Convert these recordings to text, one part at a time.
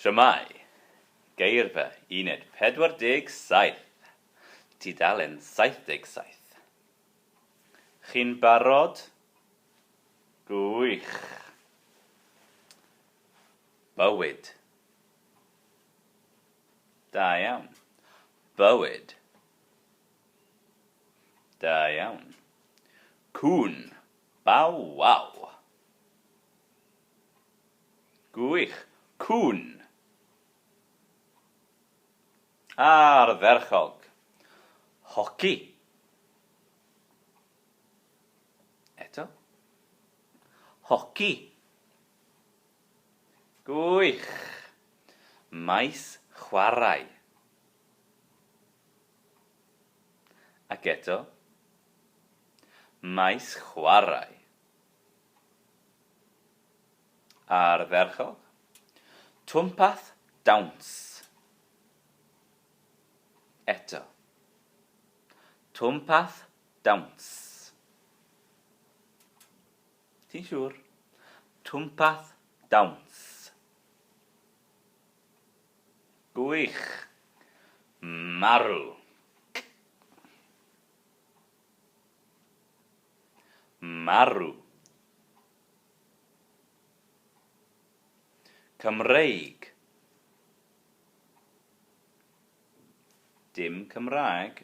Shwmai, Geirfa Uned 47, tudalen 77. Chi'n barod? Gwych. Bywyd. Da iawn. Bywyd. Da iawn. Cwn. Baw waw. Gwych. Cwn. Ardderchog. Hoci. Eto. Hoci. Gwych. Maes chwarae. Ac eto. Maes chwarae. Ardderchog. Twmpath dawns. Eto. Twmpath dawns. Ti'n siŵr? Twmpath dawns. Gwych. Marw. Marw. Cymreig. Dim Cymraeg.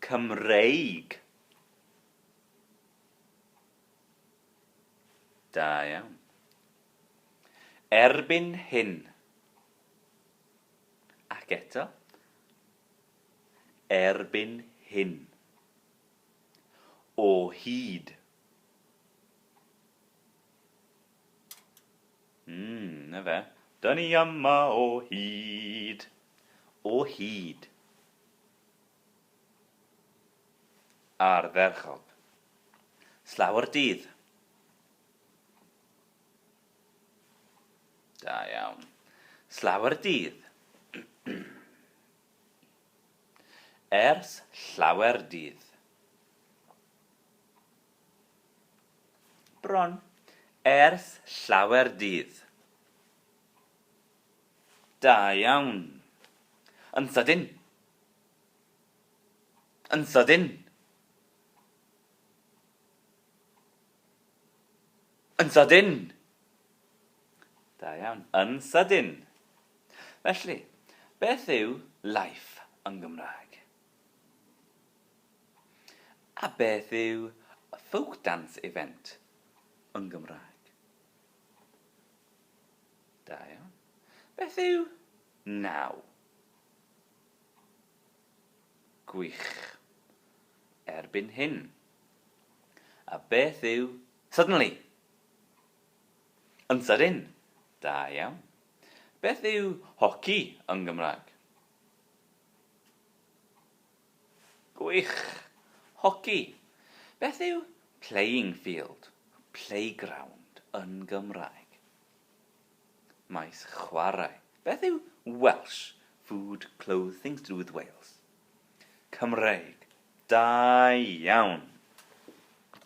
Cymreig. Da iawn. Erbyn hyn. Ac eto. Erbyn hyn. O hyd. Na fe. Dyn ni yma o hyd. O hyd. Ardderchog. Slawer dydd. Da iawn. Slawer dydd. Ers llawer dydd. Bron. Ers llawer dydd. Da iawn. Yn sydyn. Yn sydyn. Yn sydyn. Da iawn. Yn sydyn. Felly, beth yw life yn Gymraeg? A beth yw folk dance event yn Gymraeg? Da iawn. Beth yw naw? Gwych. Erbyn hyn. A beth yw suddenly? Yn sydyn. Da iawn. Beth yw hoci yn Gymraeg? Gwych. Hoci. Beth yw playing field? Playground yn Gymraeg? Maes chwarae. Beth yw Welsh? Food, clothes, things to do with Wales. Cymreig. Da iawn.